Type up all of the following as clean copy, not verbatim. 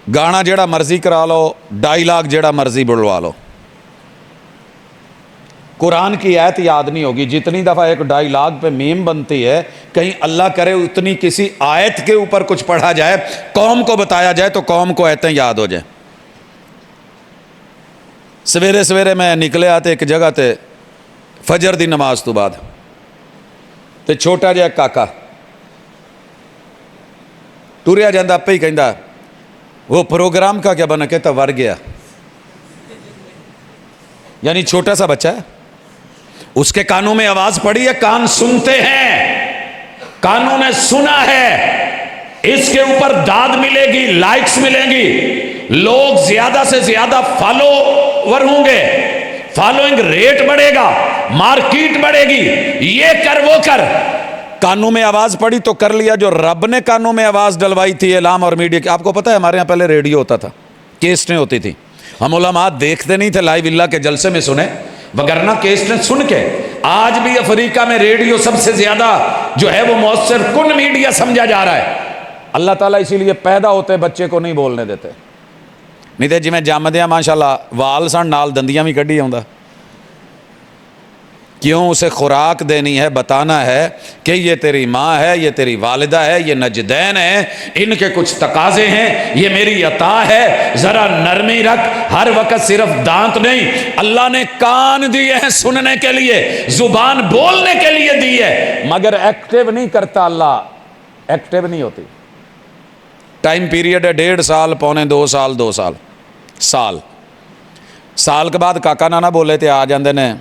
گانا جیڑا مرضی کرا لو، ڈائیلاگ جیڑا مرضی بلوا لو، قرآن کی آیت یاد نہیں ہوگی۔ جتنی دفعہ ایک ڈائیلاگ پہ میم بنتی ہے، کہیں اللہ کرے اتنی کسی آیت کے اوپر کچھ پڑھا جائے، قوم کو بتایا جائے تو قوم کو آیتیں یاد ہو جائیں۔ سویرے سویرے میں نکلے آتے ایک جگہ تے فجر دی نماز تو بعد تے چھوٹا جہا کاکا ٹوریا جاندہ آپ پہ ہی کہندا وہ پروگرام کا کیا بنا، کہتا ور گیا، یعنی چھوٹا سا بچہ ہے، اس کے کانوں میں آواز پڑی ہے، کان سنتے ہیں، کانوں نے سنا ہے، اس کے اوپر داد ملے گی، لائکس ملیں گی، لوگ زیادہ سے زیادہ فالوور ہوں گے، فالوئنگ ریٹ بڑھے گا، مارکیٹ بڑھے گی، یہ کر وہ کر۔ کانوں میں آواز پڑی تو کر لیا جو رب نے کانوں میں آواز ڈلوائی تھی اعلام اور میڈیا کی۔ آپ کو پتہ ہے ہمارے یہاں پہلے ریڈیو ہوتا تھا، کیسٹیں ہوتی تھی، ہم علماء دیکھتے نہیں تھے، لائیو اللہ کے جلسے میں سنیں، وگرنہ کیسٹیں سن کے۔ آج بھی افریقہ میں ریڈیو سب سے زیادہ جو ہے وہ مؤثر کن میڈیا سمجھا جا رہا ہے۔ اللہ تعالیٰ اسی لیے پیدا ہوتے بچے کو نہیں بولنے دیتے، نہیں تے جی میں جامدیاں ماشاءاللہ وال سن نال دندیاں بھی کڈی آوندا۔ کیوں؟ اسے خوراک دینی ہے، بتانا ہے کہ یہ تیری ماں ہے، یہ تیری والدہ ہے، یہ نجدین ہے، ان کے کچھ تقاضے ہیں، یہ میری عطا ہے، ذرا نرمی رکھ، ہر وقت صرف دانت نہیں، اللہ نے کان دیے ہیں سننے کے لیے، زبان بولنے کے لیے دی ہے، مگر ایکٹیو نہیں کرتا اللہ، ایکٹیو نہیں ہوتی۔ ٹائم پیریڈ ہے 1.5 سال، پونے 2 سال، 2 سال، سال کے بعد کاکا نانا بولے تے آ جاندے نے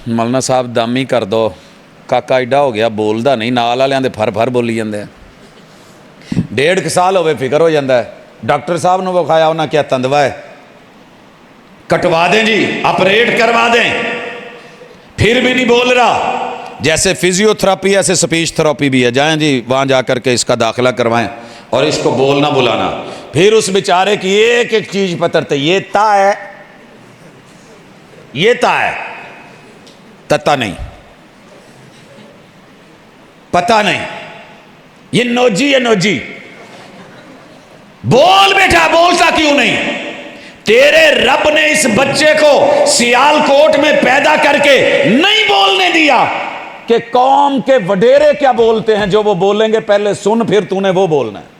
مولانا صاحب دم ہی کر دو، کاکا ایڈا ہو گیا بولدا نہیں، نال والے دے پھر پھر بولی جاندے ہیں۔ 1.5 سال ہوئے فکر ہو جاندہ ہے، ڈاکٹر صاحب نے بخایا انہاں کیا تندوا ہے، کٹوا دیں جی، آپریٹ کروا دیں، پھر بھی نہیں بول رہا۔ جیسے فزیو تھراپی ایسے سپیچ تھراپی بھی ہے، جائیں جی وہاں جا کر کے اس کا داخلہ کروائیں اور اس کو بولنا بلانا۔ پھر اس بیچارے کی ایک ایک چیز پترتے، یہ تا ہے، یہ تا ہے، تتا نہیں، پتا نہیں، یہ نوجی ہے، نوجی، بول بیٹا، بولتا کیوں نہیں؟ تیرے رب نے اس بچے کو سیال کوٹ میں پیدا کر کے نہیں بولنے دیا کہ قوم کے وڈیرے کیا بولتے ہیں، جو وہ بولیں گے پہلے سن، پھر تو نے وہ بولنا ہے۔